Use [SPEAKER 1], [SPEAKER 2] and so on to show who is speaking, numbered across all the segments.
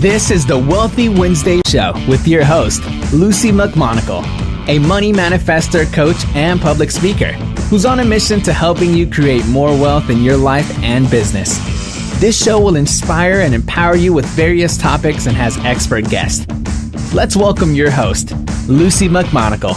[SPEAKER 1] This is the Wealthy Wednesday Show with your host, Luci McMonagle, a money manifestor, coach, and public speaker who's on a mission to helping you create more wealth in your life and business. This show will inspire and empower you with various topics and has expert guests. Let's welcome your host, Luci McMonagle.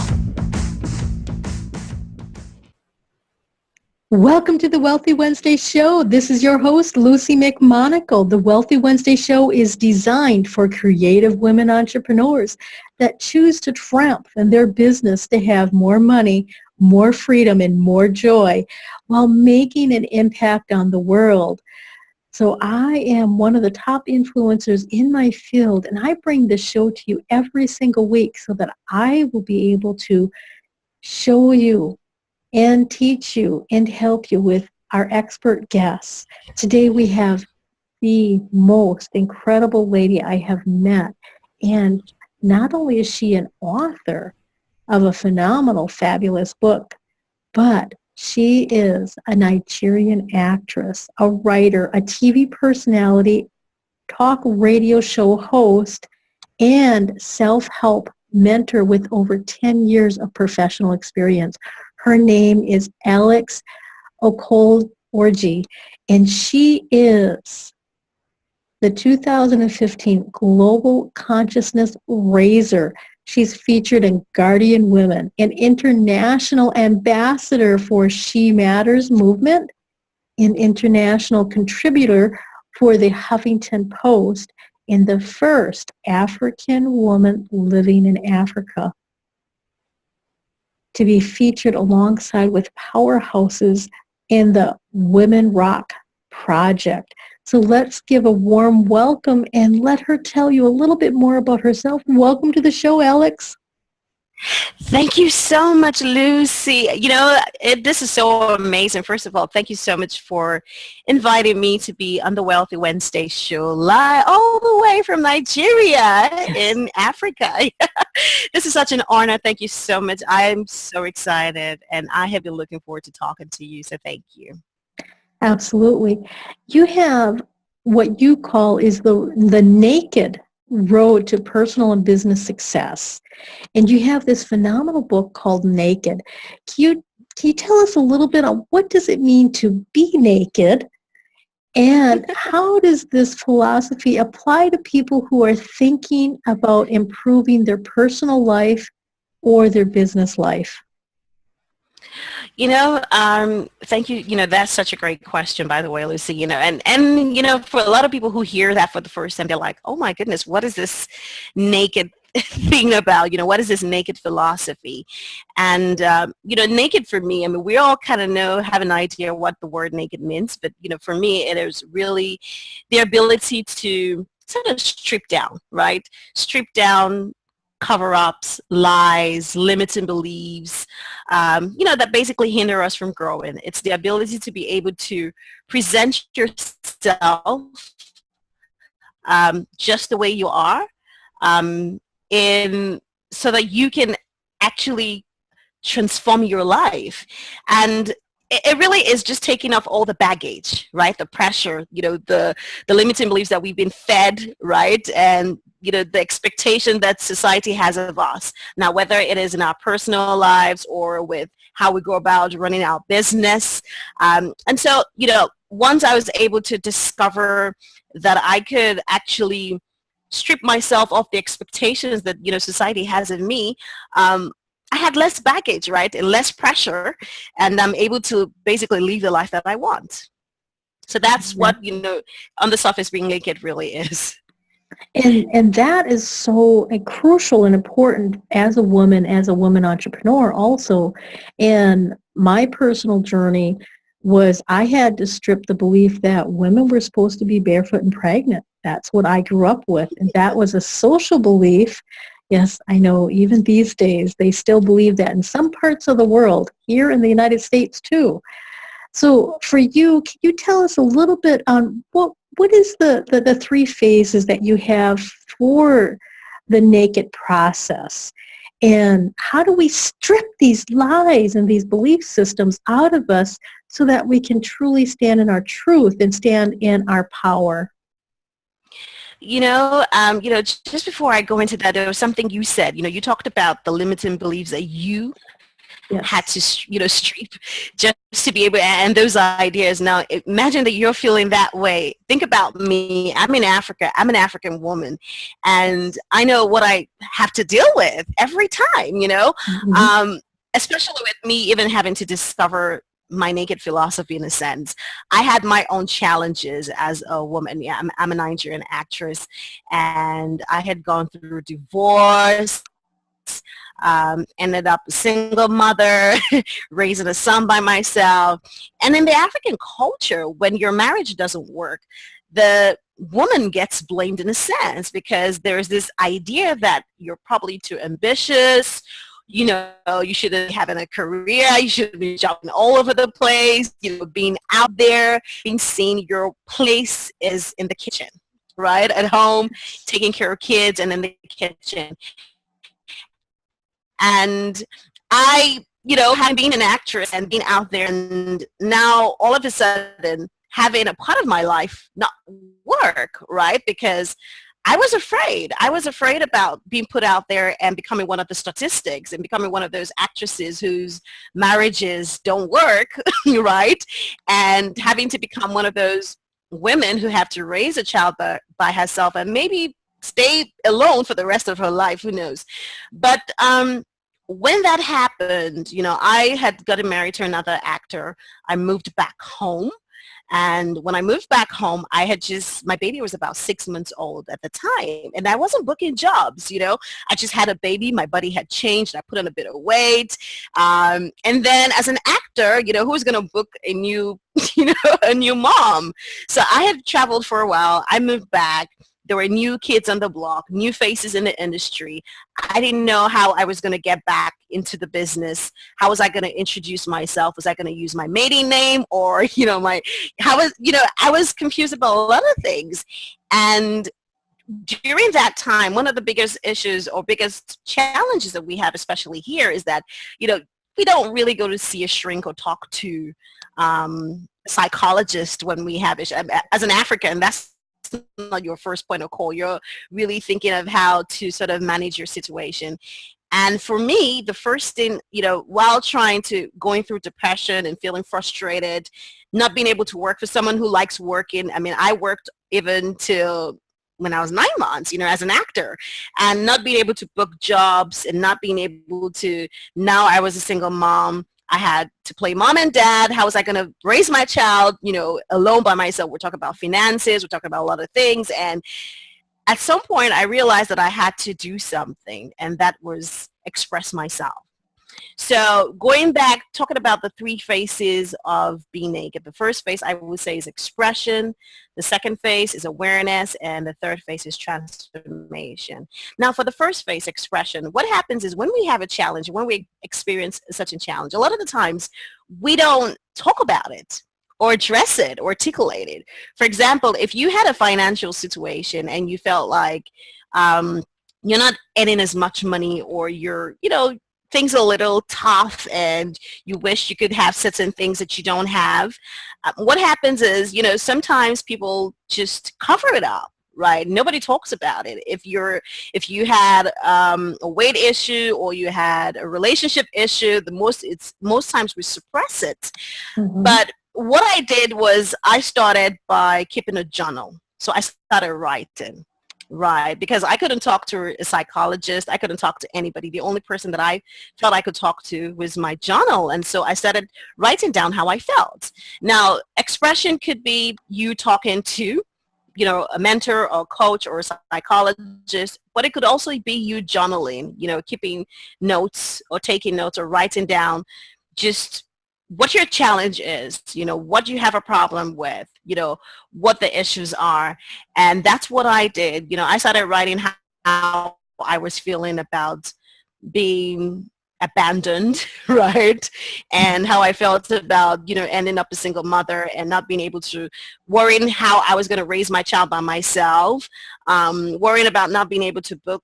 [SPEAKER 2] Welcome to the Wealthy Wednesday Show. This is your host, Luci McMonagle. The Wealthy Wednesday Show is designed for creative women entrepreneurs that choose to triumph in their business to have more money, more freedom, and more joy while making an impact on the world. So I am one of the top influencers in my field, and I bring this show to you every single week so that I will be able to show you and teach you and help you with our expert guests. Today we have the most incredible lady I have met. And not only is she an author of a phenomenal, fabulous book, but she is a Nigerian actress, a writer, a TV personality, talk radio show host, and self-help mentor with over 10 years of professional experience. Her name is Okoroji, and she is the 2015 Global Consciousness Raiser. She's featured in Guardian Women, an international ambassador for She Matters movement, an international contributor for the Huffington Post, and the first African woman living in Africa to be featured alongside with powerhouses in the Women Rock Project. So let's give a warm welcome and let her tell you a little bit more about herself. Welcome to the show, Alex.
[SPEAKER 3] Thank you so much, Luci. This is so amazing. First of all, thank you so much for inviting me to be on the Wealthy Wednesday show live all the way from Nigeria in Africa. This is such an honor. Thank you so much. I'm so excited, and I have been looking forward to talking to you, so thank you.
[SPEAKER 2] Absolutely. You have what you call is the naked road to personal and business success. And you have this phenomenal book called Naked. Can you tell us a little bit on what does it mean to be naked? And how does this philosophy apply to people who are thinking about improving their personal life or their business life?
[SPEAKER 3] Thank you. That's such a great question, by the way, Luci, and for a lot of people who hear that for the first time, they're like, oh my goodness, what is this naked thing about? What is this naked philosophy? And, naked for me, we all kind of have an idea what the word naked means, but, for me, it is really the ability to sort of strip down, right? Strip down cover-ups, lies, limiting beliefs, that basically hinder us from growing. It's the ability to be able to present yourself just the way you are, so that you can actually transform your life. And it really is just taking off all the baggage, right? The pressure, the limiting beliefs that we've been fed, right? And, the expectation that society has of us. Now, whether it is in our personal lives or with how we go about running our business. And so, once I was able to discover that I could actually strip myself of the expectations that, society has of me, I had less baggage, right, and less pressure, and I'm able to basically live the life that I want. So that's what, on the surface, being naked really is.
[SPEAKER 2] And that is so crucial and important as a woman entrepreneur also. And my personal journey was I had to strip the belief that women were supposed to be barefoot and pregnant. That's what I grew up with. And that was a social belief. Yes, I know even these days they still believe that in some parts of the world, here in the United States too. So for you, can you tell us a little bit on what is the three phases that you have for the naked process? And how do we strip these lies and these belief systems out of us so that we can truly stand in our truth and stand in our power?
[SPEAKER 3] Just before I go into that, there was something you said. You talked about the limiting beliefs that you had
[SPEAKER 2] Yes.
[SPEAKER 3] to, strip just to be able, and those ideas. Now, imagine that you're feeling that way. Think about me. I'm in Africa. I'm an African woman, and I know what I have to deal with every time.
[SPEAKER 2] Mhm.
[SPEAKER 3] Especially with me even having to discover my naked philosophy in a sense. I had my own challenges as a woman. Yeah, I'm a Nigerian actress, and I had gone through divorce, ended up a single mother, raising a son by myself. And in the African culture, when your marriage doesn't work, the woman gets blamed in a sense because there's this idea that you're probably too ambitious. You shouldn't be having a career. You should be jumping all over the place, being out there, being seen. Your place is in the kitchen, right? At home, taking care of kids and in the kitchen. And having been an actress and being out there, and now all of a sudden having a part of my life not work, right? Because I was afraid. I was afraid about being put out there and becoming one of the statistics and becoming one of those actresses whose marriages don't work, right? And having to become one of those women who have to raise a child by herself and maybe stay alone for the rest of her life, who knows. But when that happened, I had gotten married to another actor. I moved back home. And when I moved back home, my baby was about 6 months old at the time. And I wasn't booking jobs, I just had a baby. My body had changed. I put on a bit of weight. And then as an actor, who's going to book a new, a new mom? So I had traveled for a while. I moved back. There were new kids on the block, new faces in the industry. I didn't know how I was going to get back into the business. How was I going to introduce myself? Was I going to use my maiden name or, I was confused about a lot of things. And during that time, one of the biggest issues or biggest challenges that we have, especially here, is that, we don't really go to see a shrink or talk to a psychologist when we have issues. As an African, that's not your first point of call. You're really thinking of how to sort of manage your situation. And for me, the first thing, while going through depression and feeling frustrated, not being able to work for someone who likes working. I mean, I worked even till when I was 9 months, as an actor, and not being able to book jobs and not being able to, now I was a single mom. I had to play mom and dad. How was I going to raise my child, alone by myself? We're talking about finances. We're talking about a lot of things. And at some point, I realized that I had to do something, and that was express myself. So going back, talking about the three phases of being naked. The first phase I would say is expression. The second phase is awareness. And the third phase is transformation. Now for the first phase, expression, what happens is when we have a challenge, when we experience such a challenge, a lot of the times we don't talk about it or address it or articulate it. For example, if you had a financial situation and you felt like you're not earning as much money or you're, things are a little tough and you wish you could have certain things that you don't have. What happens is, sometimes people just cover it up, right? Nobody talks about it. If you had a weight issue or you had a relationship issue, most times we suppress it.
[SPEAKER 2] Mhm.
[SPEAKER 3] But what I did was I started by keeping a journal. So I started writing. Right, because I couldn't talk to a psychologist. I couldn't talk to anybody. The only person that I felt I could talk to was my journal. And so I started writing down how I felt. Now, expression could be you talking to, a mentor or coach or a psychologist, but it could also be you journaling, keeping notes or taking notes or writing down just what your challenge is, what you have a problem with, what the issues are. And that's what I did. I started writing how I was feeling about being abandoned, right? And how I felt about, ending up a single mother and not being able to, worrying how I was going to raise my child by myself, worrying about not being able to book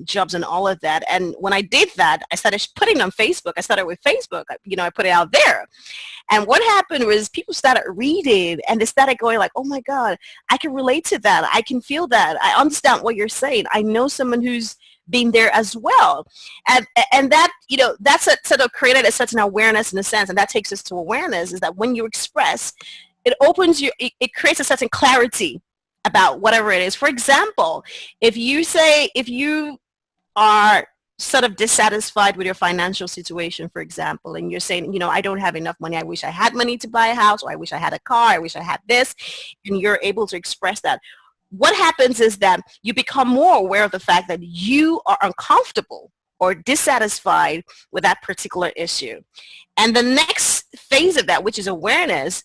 [SPEAKER 3] jobs and all of that. And when I did that, I started putting on Facebook. I started with Facebook. I put it out there. And what happened was people started reading and they started going like, oh my God, I can relate to that. I can feel that. I understand what you're saying. I know someone who's been there as well. And that, that's sort of created a certain awareness in a sense. And that takes us to awareness, is that when you express, it opens you, it creates a certain clarity about whatever it is. For example, if you are sort of dissatisfied with your financial situation, for example, and you're saying, I don't have enough money. I wish I had money to buy a house, or I wish I had a car. I wish I had this. And you're able to express that. What happens is that you become more aware of the fact that you are uncomfortable or dissatisfied with that particular issue. And the next phase of that, which is awareness,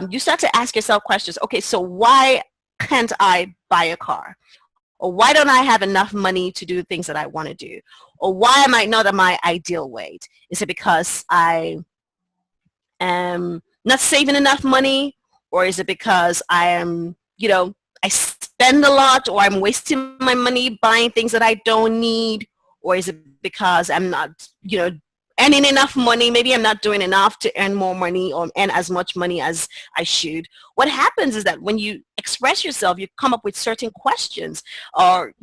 [SPEAKER 3] you start to ask yourself questions. Okay, so why can't I buy a car? Or why don't I have enough money to do things that I want to do? Or why am I not at my ideal weight? Is it because I am not saving enough money? Or is it because I am, I spend a lot, or I'm wasting my money buying things that I don't need? Or is it because I'm not, earning enough money? Maybe I'm not doing enough to earn more money or earn as much money as I should. What happens is that when you express yourself, you come up with certain questions. Or,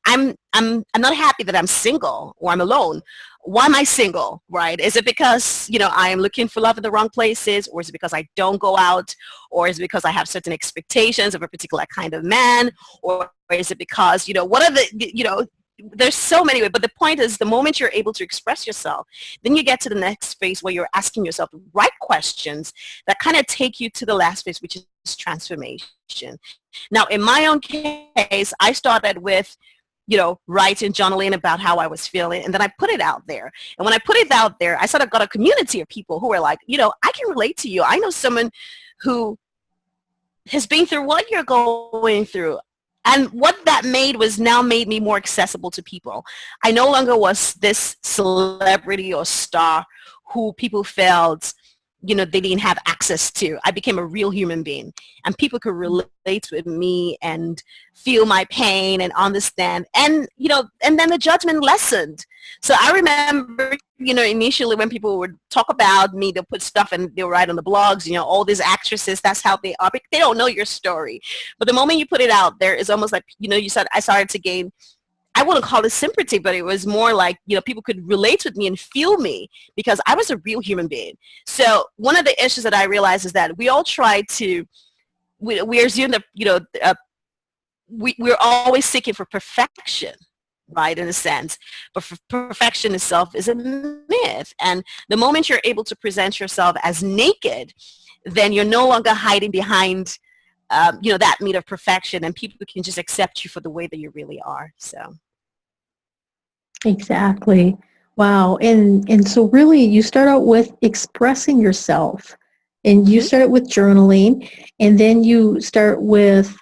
[SPEAKER 3] I'm not happy that I'm single or I'm alone. Why am I single, right? Is it because, I am looking for love in the wrong places? Or is it because I don't go out? Or is it because I have certain expectations of a particular kind of man? Or is it because, what are the, there's so many ways, but the point is, the moment you're able to express yourself, then you get to the next phase where you're asking yourself the right questions that kind of take you to the last phase, which is transformation. Now, in my own case, I started with, writing, journaling about how I was feeling, and then I put it out there. And when I put it out there, I sort of got a community of people who were like, I can relate to you. I know someone who has been through what you're going through. And what that made me more accessible to people. I no longer was this celebrity or star who people felt, they didn't have access to. I became a real human being, and people could relate with me and feel my pain and understand. And, and then the judgment lessened. So I remember, initially when people would talk about me, they'll put stuff and they'll write on the blogs, all these actresses, that's how they are. But they don't know your story. But the moment you put it out there, it's almost like, I started to gain, I wouldn't call it sympathy, but it was more like, people could relate with me and feel me because I was a real human being. So one of the issues that I realized is that we all try to, we assume that, we're always seeking for perfection, right, in a sense. But perfection itself is a myth. And the moment you're able to present yourself as naked, then you're no longer hiding behind, that myth of perfection, and people can just accept you for the way that you really are. So.
[SPEAKER 2] Exactly. Wow. And so really you start out with expressing yourself, and you start with journaling, and then you start with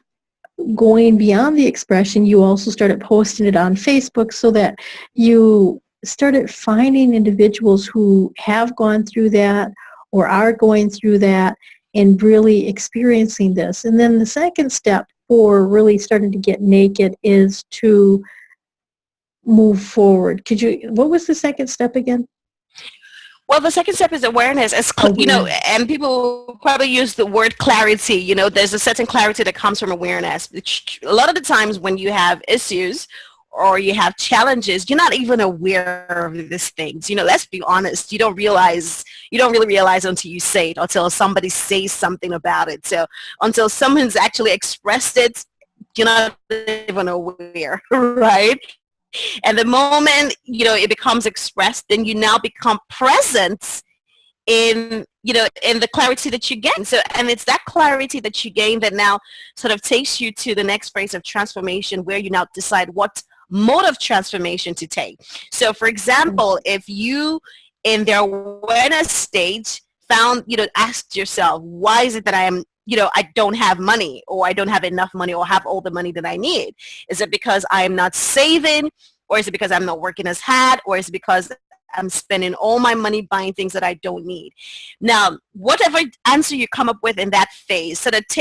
[SPEAKER 2] going beyond the expression. You also started posting it on Facebook, so that you started finding individuals who have gone through that or are going through that and really experiencing this. And then the second step for really starting to get naked is to move forward. What was the second step again?
[SPEAKER 3] Well, the second step is awareness. And people probably use the word clarity. There's a certain clarity that comes from awareness. A lot of the times when you have issues or you have challenges, you're not even aware of these things. Let's be honest. You don't really realize until you say it, until somebody says something about it. So until someone's actually expressed it, you're not even aware, right? And the moment, it becomes expressed, then you now become present in the clarity that you gain. So, and it's that clarity that you gain that now sort of takes you to the next phase of transformation, where you now decide what mode of transformation to take. So, for example, if you, in the awareness stage, found, asked yourself, why is it that I am, I don't have money, or I don't have enough money, or have all the money that I need? Is it because I am not saving? Or is it because I'm not working as hard? Or is it because I'm spending all my money buying things that I don't need? Now, whatever answer you come up with in that phase, so that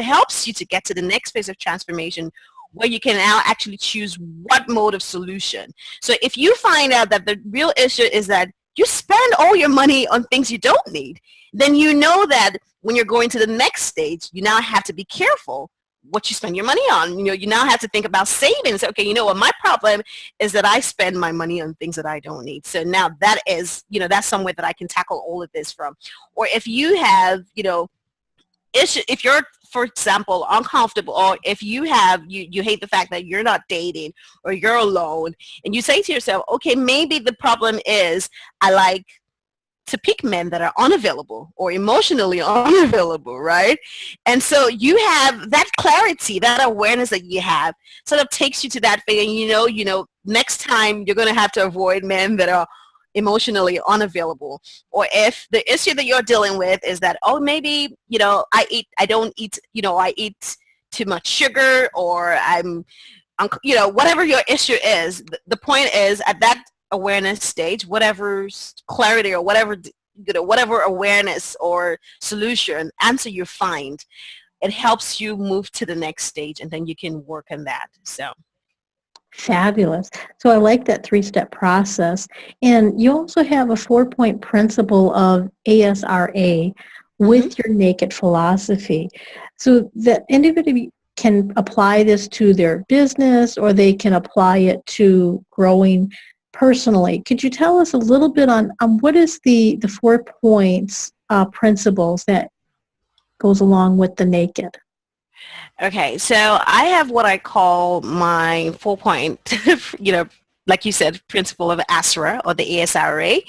[SPEAKER 3] helps you to get to the next phase of transformation, where you can now actually choose what mode of solution. So if you find out that the real issue is that you spend all your money on things you don't need, then you know that when you're going to the next stage, you now have to be careful what you spend your money on. You now have to think about savings. Okay, you know what, my problem is that I spend my money on things that I don't need. So now that is, that's somewhere that I can tackle all of this from. Or if you have, issue, if you're, for example, uncomfortable, or if you hate the fact that you're not dating or you're alone, and you say to yourself, okay, maybe the problem is I like to pick men that are unavailable or emotionally unavailable, right? And so you have that clarity, that awareness that you have sort of takes you to that thing, and next time you're going to have to avoid men that are emotionally unavailable. Or if the issue that you're dealing with is that, oh, maybe, I eat too much sugar, or whatever your issue is, the point is at that awareness stage, whatever clarity or whatever awareness or solution answer you find, it helps you move to the next stage, and then you can work on that. So
[SPEAKER 2] fabulous. So I like that 3-step process. And you also have a 4-point principle of ASRA with your naked philosophy. So that anybody can apply this to their business, or they can apply it to growing personally. Could you tell us a little bit on what is the 4 points principles that goes along with the naked?
[SPEAKER 3] Okay, so I have what I call my 4-point, like you said, principle of ASRA, or the ASRA,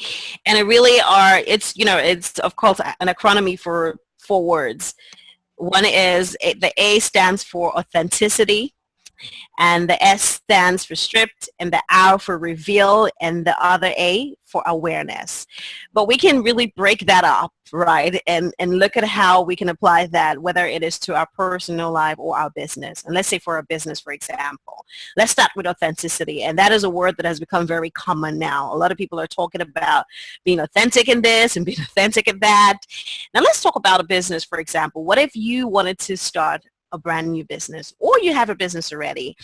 [SPEAKER 3] and it really it's of course an acronym for 4 words. One is the A stands for authenticity, and the S stands for stripped, and the R for reveal, and the other A for awareness. But we can really break that up, right, and look at how we can apply that, whether it is to our personal life or our business. And let's say for a business, for example, let's start with authenticity. And that is a word that has become very common now. A lot of people are talking about being authentic in this and being authentic in that. Now let's talk about a business, for example. What if you wanted to start a brand new business, or you have a business already?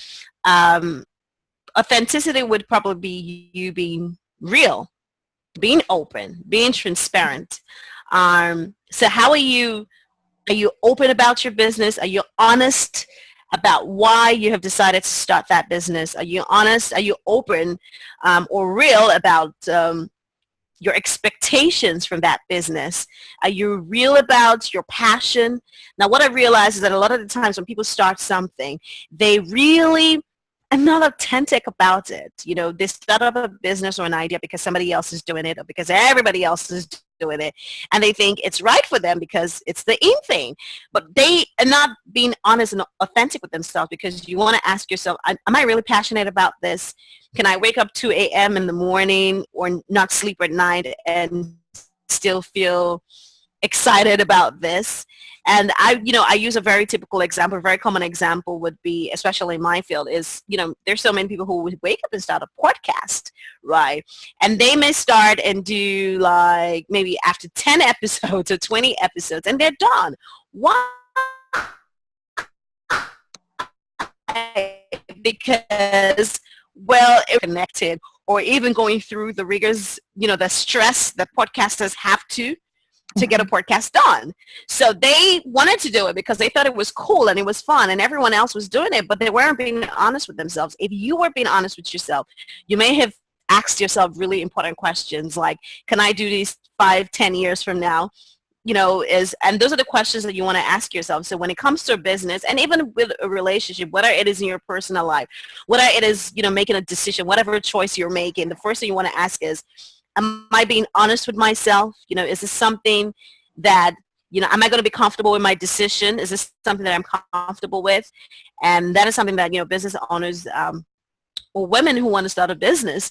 [SPEAKER 3] Authenticity would probably be you being real, being open, being transparent. So how are you open about your business? Are you honest about why you have decided to start that business? Are you honest? Are you open or real about your expectations from that business? Are you real about your passion? Now, what I realize is that a lot of the times when people start something, they really are not authentic about it. They start up a business or an idea because somebody else is doing it, or because everybody else is doing it, and they think it's right for them because it's the in thing. But they are not being honest and authentic with themselves, because you want to ask yourself, am I really passionate about this? Can I wake up 2 a.m. in the morning or not sleep at night and still feel excited about this? And I use a very typical example, a very common example would be, especially in my field, is, there's so many people who would wake up and start a podcast, right? And they may start and do like maybe after 10 episodes or 20 episodes, and they're done. Why? Because, well, it's connected, or even going through the rigors, the stress that podcasters have to get a podcast done. So they wanted to do it because they thought it was cool and it was fun and everyone else was doing it, but they weren't being honest with themselves. If you were being honest with yourself, you may have asked yourself really important questions like, can I do these 5-10 years from now? And those are the questions that you want to ask yourself. So when it comes to a business, and even with a relationship, whether it is in your personal life, whether it is, making a decision, whatever choice you're making, the first thing you want to ask is, am I being honest with myself? Is this something that, am I going to be comfortable with my decision? Is this something that I'm comfortable with? And that is something that, business owners or women who want to start a business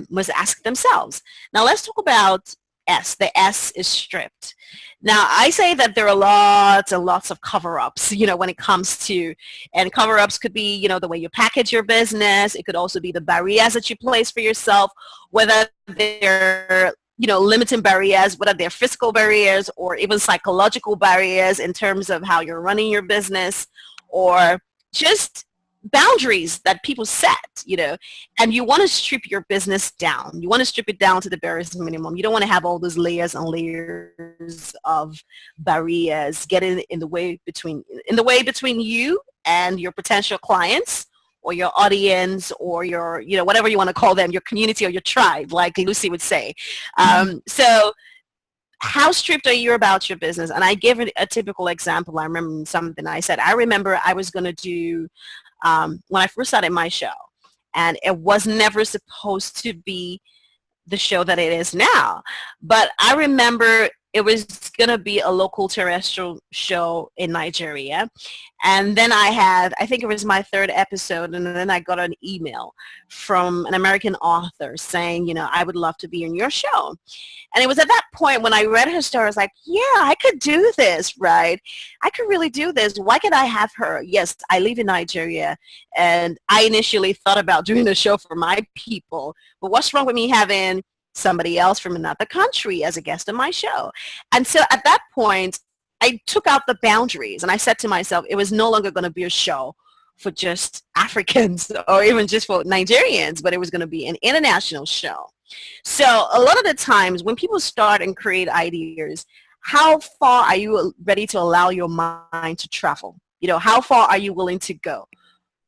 [SPEAKER 3] must ask themselves. Now let's talk about S. The S is stripped. Now, I say that there are lots and lots of cover-ups, when it comes to, and cover-ups could be, the way you package your business. It could also be the barriers that you place for yourself, whether they're, limiting barriers, whether they're physical barriers or even psychological barriers in terms of how you're running your business, or just boundaries that people set, and you want to strip your business down. You want to strip it down to the barest minimum. You don't want to have all those layers and layers of barriers getting in the way between you and your potential clients or your audience or your, whatever you want to call them, your community or your tribe, like Luci would say. So how strict are you about your business? And I gave it a typical example. I remember something I said. I remember I was going to do, when I first started my show, and it was never supposed to be the show that it is now. But I remember it was going to be a local terrestrial show in Nigeria. And then I think it was my third episode, and then I got an email from an American author saying, I would love to be in your show. And it was at that point when I read her story, I was like, yeah, I could do this, right? I could really do this. Why can't I have her? Yes, I live in Nigeria, and I initially thought about doing a show for my people. But what's wrong with me having somebody else from another country as a guest on my show? And so at that point, I took out the boundaries, and I said to myself, it was no longer going to be a show for just Africans or even just for Nigerians, but it was going to be an international show. So a lot of the times when people start and create ideas, how far are you ready to allow your mind to travel? How far are you willing to go?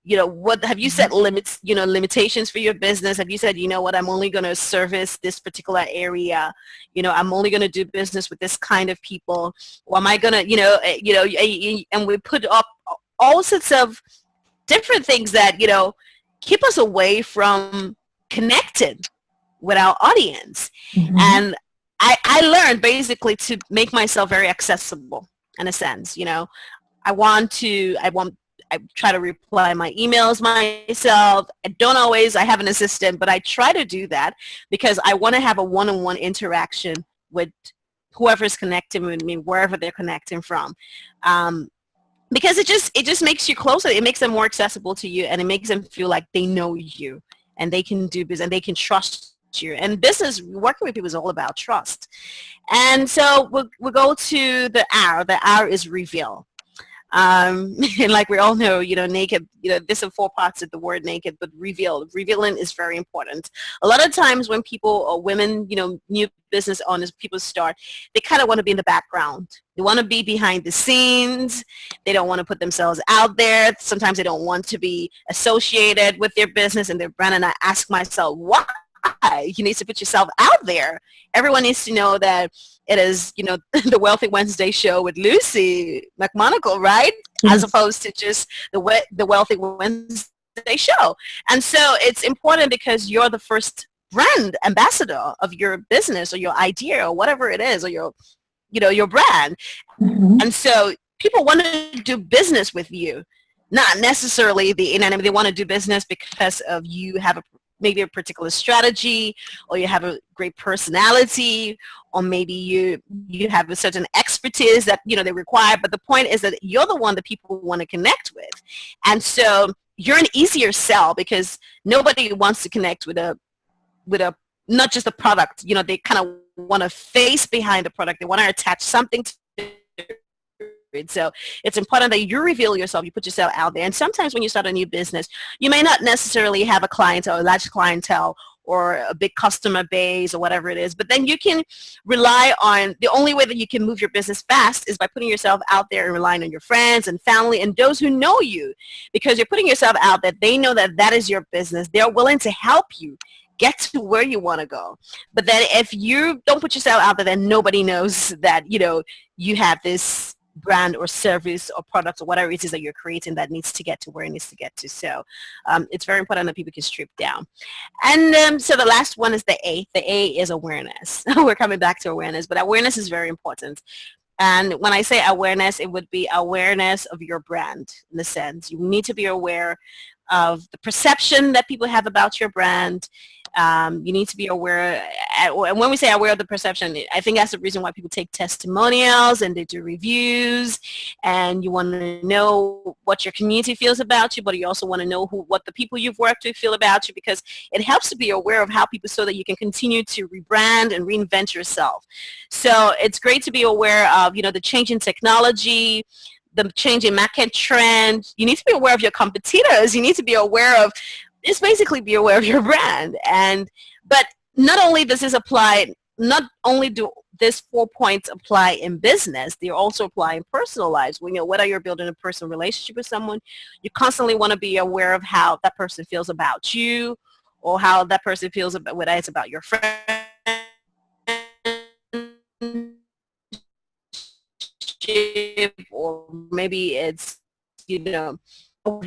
[SPEAKER 3] What have you set limits, limitations for your business? Have you said, I'm only going to service this particular area? I'm only going to do business with this kind of people. Or am I going to, and we put up all sorts of different things that, keep us away from connecting with our audience. Mm-hmm. And I learned basically to make myself very accessible in a sense. I try to reply my emails myself. I have an assistant, but I try to do that because I want to have a one-on-one interaction with whoever's connecting with me, wherever they're connecting from. Because it just makes you closer. It makes them more accessible to you, and it makes them feel like they know you and they can do business and they can trust you. And business, working with people is all about trust. And so we'll go to the R. The R is reveal. And like we all know, naked, this is 4 parts of the word naked, but revealing is very important. A lot of times when people or women, new business owners, people start, they kind of want to be in the background. They want to be behind the scenes. They don't want to put themselves out there. Sometimes they don't want to be associated with their business and their brand. And I ask myself, why? You need to put yourself out there. Everyone needs to know that it is, the Wealthy Wednesday show with Luci McMonagle, right? Mm-hmm. As opposed to just the Wealthy Wednesday show. And so it's important because you're the first brand ambassador of your business or your idea or whatever it is, or your brand. Mm-hmm. And so people want to do business with you, not necessarily they want to do business because of you have maybe a particular strategy, or you have a great personality, or maybe you have a certain expertise that they require. But the point is that you're the one that people want to connect with, and so you're an easier sell because nobody wants to connect with a not just a product. They kind of want a face behind the product. They want to attach something to it. So it's important that you reveal yourself, you put yourself out there. And sometimes when you start a new business, you may not necessarily have a clientele, a large clientele, or a big customer base or whatever it is, but then you can rely on, the only way that you can move your business fast is by putting yourself out there and relying on your friends and family and those who know you, because you're putting yourself out there. They know that that is your business. They're willing to help you get to where you want to go. But then if you don't put yourself out there, then nobody knows that, you have this brand or service or product or whatever it is that you're creating that needs to get to where it needs to get to. So it's very important that people can strip down. And so the last one is the A. The A is awareness. We're coming back to awareness, but awareness is very important. And when I say awareness, it would be awareness of your brand in the sense. You need to be aware of the perception that people have about your brand. You need to be aware, and when we say aware of the perception, I think that's the reason why people take testimonials and they do reviews, and you want to know what your community feels about you, but you also want to know what the people you've worked with feel about you, because it helps to be aware of how people, so that you can continue to rebrand and reinvent yourself. So it's great to be aware of, the change in technology, the changing market trend. You need to be aware of your competitors. You need to be aware of, just basically be aware of your brand. But not only does this apply, not only do these 4 points apply in business, they also apply in personal lives. When whether you're building a personal relationship with someone, you constantly want to be aware of how that person feels about you, or how that person feels about, whether it's about your friend, or maybe it's,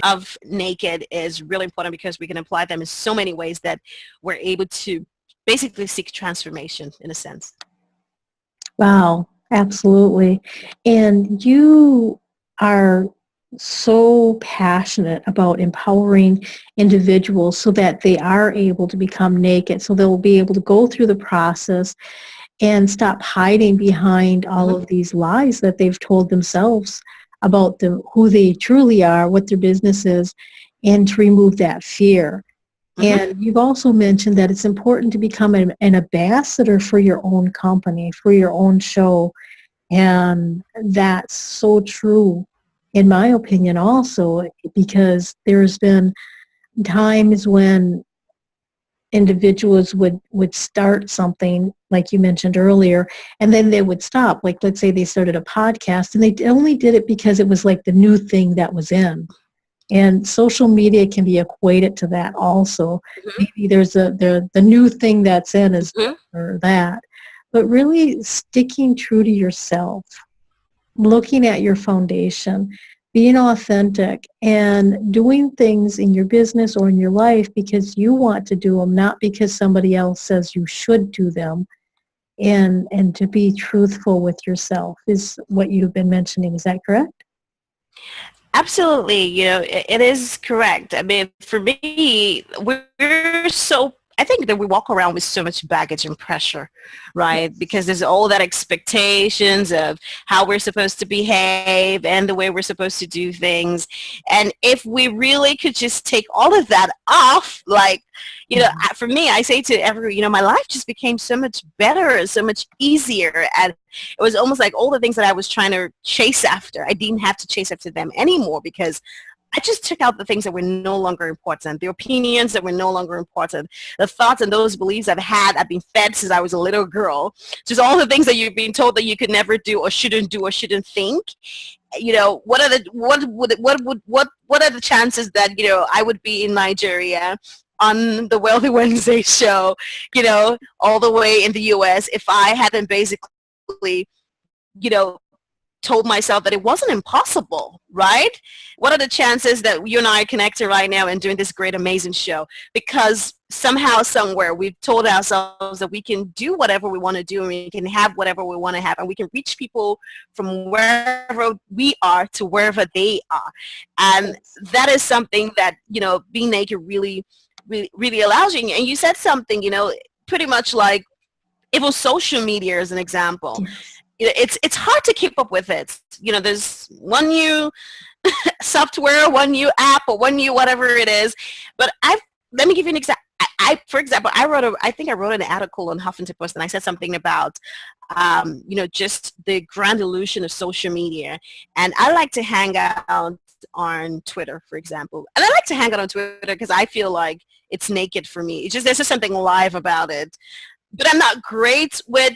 [SPEAKER 3] of naked is really important, because we can apply them in so many ways that we're able to basically seek transformation in a sense.
[SPEAKER 2] Wow, absolutely. And you are so passionate about empowering individuals so that they are able to become naked, so they'll be able to go through the process and stop hiding behind all of these lies that they've told themselves about who they truly are, what their business is, and to remove that fear. And you've also mentioned that it's important to become an ambassador for your own company, for your own show. And that's so true, in my opinion, also, because there's been times when individuals would start something, like you mentioned earlier, and then they would stop. Like, let's say they started a podcast, and they only did it because it was like the new thing that was in. And social media can be equated to that also. Maybe there's the new thing that's in is or that. But really sticking true to yourself, looking at your foundation, being authentic, and doing things in your business or in your life because you want to do them, not because somebody else says you should do them. And to be truthful with yourself is what you've been mentioning. Is that correct?
[SPEAKER 3] Absolutely. It is correct. I mean, for me, I think that we walk around with so much baggage and pressure, right? Because there's all that expectations of how we're supposed to behave and the way we're supposed to do things. And if we really could just take all of that off, like, for me, I say to everyone, my life just became so much better, so much easier. And it was almost like all the things that I was trying to chase after, I didn't have to chase after them anymore, because I just took out the things that were no longer important, the opinions that were no longer important, the thoughts and those beliefs I've been fed since I was a little girl, just all the things that you've been told that you could never do or shouldn't think. What are the chances that, I would be in Nigeria on the Wealthy Wednesday show, all the way in the US, if I hadn't basically, told myself that it wasn't impossible, right? What are the chances that you and I are connected right now and doing this great, amazing show? Because somehow, somewhere, we've told ourselves that we can do whatever we want to do, and we can have whatever we want to have, and we can reach people from wherever we are to wherever they are. And that is something that, being naked really, really, really allows you. And you said something, pretty much like, it was social media as an example. It's hard to keep up with it. There's one new software, one new app, or one new whatever it is. But let me give you an example. For example, I think I wrote an article on Huffington Post, and I said something about, just the grand illusion of social media. And I like to hang out on Twitter, for example. And I like to hang out on Twitter because I feel like it's naked for me. There's just something live about it. But I'm not great with,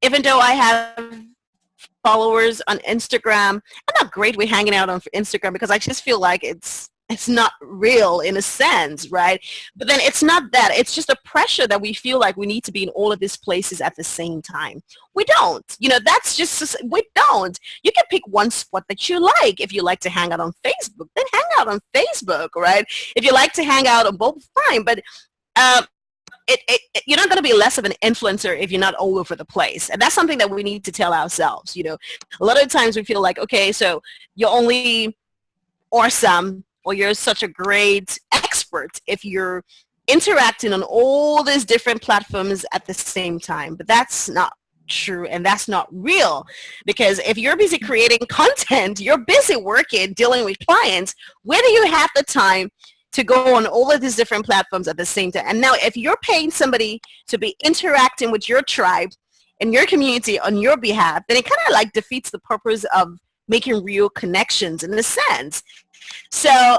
[SPEAKER 3] even though I have followers on Instagram, I'm not great with hanging out on Instagram because I just feel like it's not real in a sense, right? But then it's not that. It's just a pressure that we feel like we need to be in all of these places at the same time. We don't. That's just, we don't. You can pick one spot that you like. If you like to hang out on Facebook, then hang out on Facebook, right? If you like to hang out on both, fine. But you're not going to be less of an influencer if you're not all over the place. And that's something that we need to tell ourselves. A lot of times we feel like, okay, so you're only awesome, or you're such a great expert if you're interacting on all these different platforms at the same time. But that's not true, and that's not real, because if you're busy creating content, you're busy working, dealing with clients, where do you have the time to go on all of these different platforms at the same time? And now if you're paying somebody to be interacting with your tribe and your community on your behalf, then it kind of like defeats the purpose of making real connections in a sense. So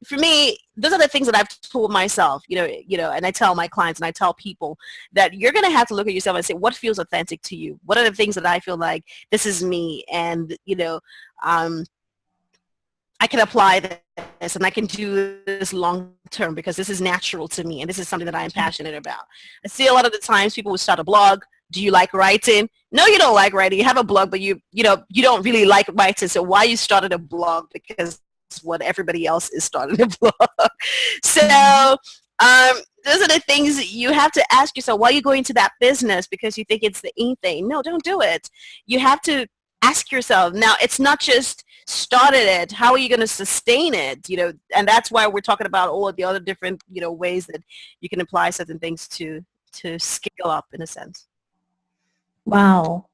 [SPEAKER 3] for me, those are the things that I've told myself, and I tell my clients and I tell people that you're going to have to look at yourself and say, what feels authentic to you? What are the things that I feel like this is me? And, I can apply this and I can do this long term because this is natural to me and this is something that I'm passionate about. I see a lot of the times people will start a blog. Do you like writing? No, you don't like writing. You have a blog, but you don't really like writing. So why you started a blog? Because it's what everybody else is starting a blog. So those are the things that you have to ask yourself. Why are you going into that business? Because you think it's the in thing. No, don't do it. You have to ask yourself. Now, it's not just started it. How are you going to sustain it? And that's why we're talking about all of the other different, ways that you can apply certain things to scale up in a sense.
[SPEAKER 2] Wow.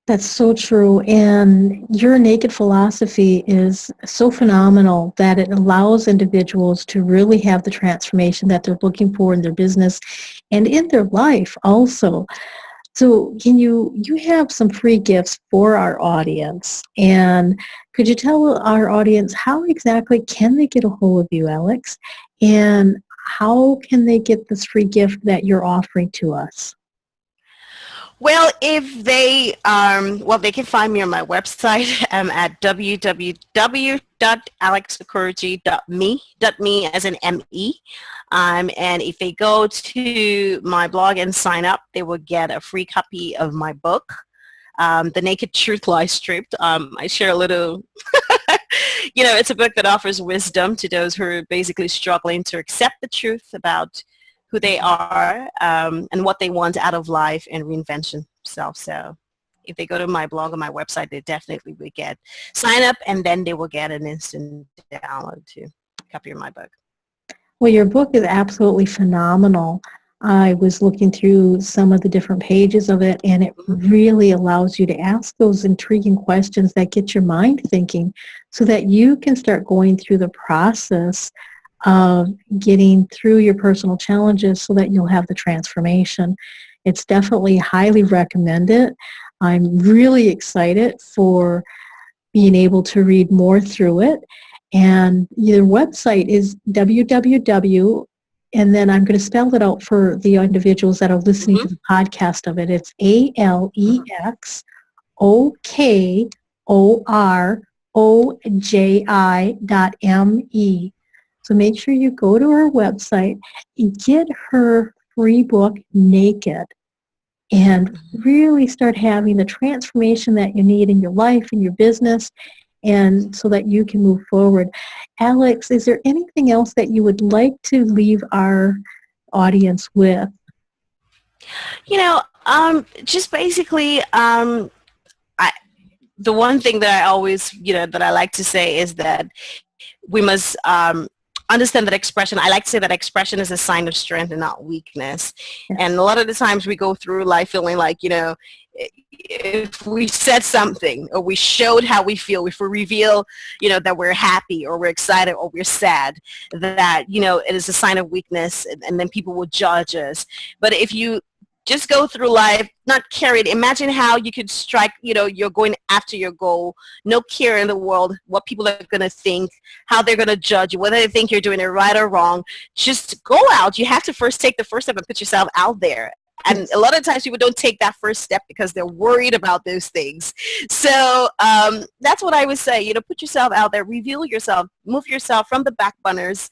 [SPEAKER 2] That's so true. And your naked philosophy is so phenomenal that it allows individuals to really have the transformation that they're looking for in their business and in their life also. So you have some free gifts for our audience. And could you tell our audience how exactly can they get a hold of you, Alex? And how can they get this free gift that you're offering to us?
[SPEAKER 3] Well, if they, they can find me on my website at www.alexokoroji.me as in M-E. And if they go to my blog and sign up, they will get a free copy of my book, The Naked Truth Lies Stripped. I share a little, it's a book that offers wisdom to those who are basically struggling to accept the truth about who they are and what they want out of life and reinvention themselves. So if they go to my blog or my website, they definitely will sign up, and then they will get an instant download to copy of my book.
[SPEAKER 2] Well, your book is absolutely phenomenal. I was looking through some of the different pages of it, and it really allows you to ask those intriguing questions that get your mind thinking so that you can start going through the process of getting through your personal challenges so that you'll have the transformation. It's definitely highly recommended. I'm really excited for being able to read more through it. And your website is www, and then I'm going to spell it out for the individuals that are listening to the podcast of it. It's ALEXOKOROJI.me. So make sure you go to her website and get her free book, Naked, and really start having the transformation that you need in your life, in your business, and so that you can move forward. Alex, is there anything else that you would like to leave our audience with?
[SPEAKER 3] Just basically, the one thing that I always, that I like to say is that we must understand that expression. I like to say that expression is a sign of strength and not weakness. Yeah. And a lot of the times we go through life feeling like, if we said something or we showed how we feel, if we reveal, that we're happy or we're excited or we're sad, that, it is a sign of weakness, and then people will judge us. But if you just go through life, not carried. Imagine how you could strike, you're going after your goal, no care in the world, what people are going to think, how they're going to judge you, whether they think you're doing it right or wrong. Just go out. You have to first take the first step and put yourself out there. And a lot of times people don't take that first step because they're worried about those things. So that's what I would say, put yourself out there, reveal yourself, move yourself from the back burners,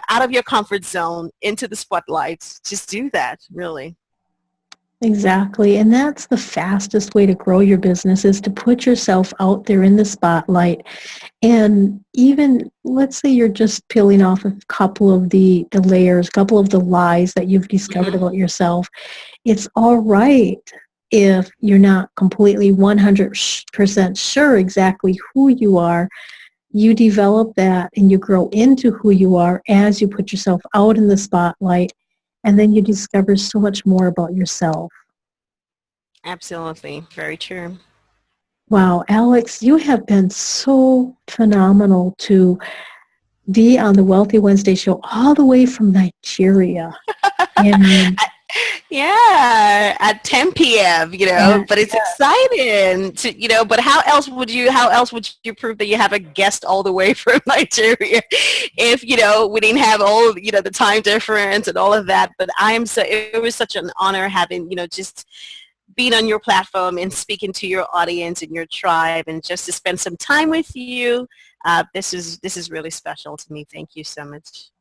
[SPEAKER 3] out of your comfort zone into the spotlight. Just do that, really.
[SPEAKER 2] Exactly. And that's the fastest way to grow your business, is to put yourself out there in the spotlight. And even, let's say you're just peeling off a couple of the layers, a couple of the lies that you've discovered about yourself. It's all right if you're not completely 100% sure exactly who you are. You develop that and you grow into who you are as you put yourself out in the spotlight. And then you discover so much more about yourself.
[SPEAKER 3] Absolutely. Very true.
[SPEAKER 2] Wow, Alex, you have been so phenomenal to be on the Wealthy Wednesday show all the way from Nigeria. And
[SPEAKER 3] Yeah, at 10 p.m., but it's exciting but how else would you prove that you have a guest all the way from Nigeria if, we didn't have all, the time difference and all of that. But it was such an honor having, just being on your platform and speaking to your audience and your tribe and just to spend some time with you. This is really special to me. Thank you so much.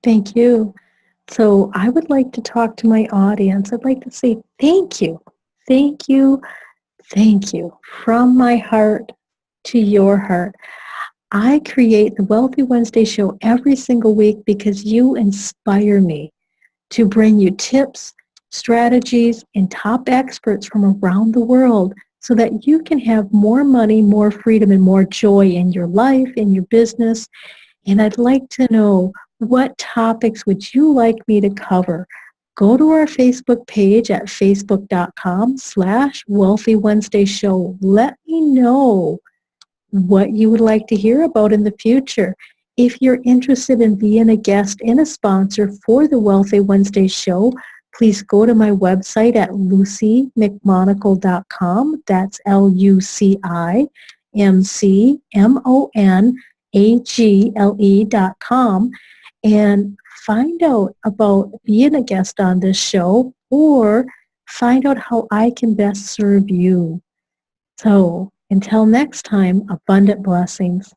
[SPEAKER 2] Thank you. So I would like to talk to my audience. I'd like to say thank you. Thank you. Thank you. From my heart to your heart. I create the Wealthy Wednesday show every single week because you inspire me to bring you tips, strategies, and top experts from around the world so that you can have more money, more freedom, and more joy in your life, in your business. And I'd like to know, what topics would you like me to cover? Go to our Facebook page at facebook.com/Wealthy Wednesday Show. Let me know what you would like to hear about in the future. If you're interested in being a guest and a sponsor for the Wealthy Wednesday Show, please go to my website at lucimcmonagle.com. That's LuciMcMonagle.com. And find out about being a guest on this show or find out how I can best serve you. So until next time, abundant blessings.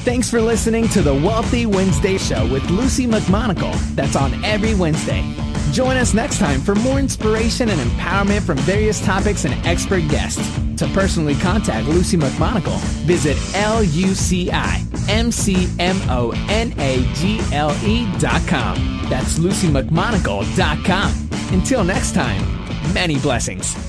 [SPEAKER 1] Thanks for listening to the Wealthy Wednesday Show with Luci McMonagle. That's on every Wednesday. Join us next time for more inspiration and empowerment from various topics and expert guests. To personally contact Luci McMonagle, visit LuciMcMonagle.com. That's LuciMcMonagle.com. Until next time, many blessings.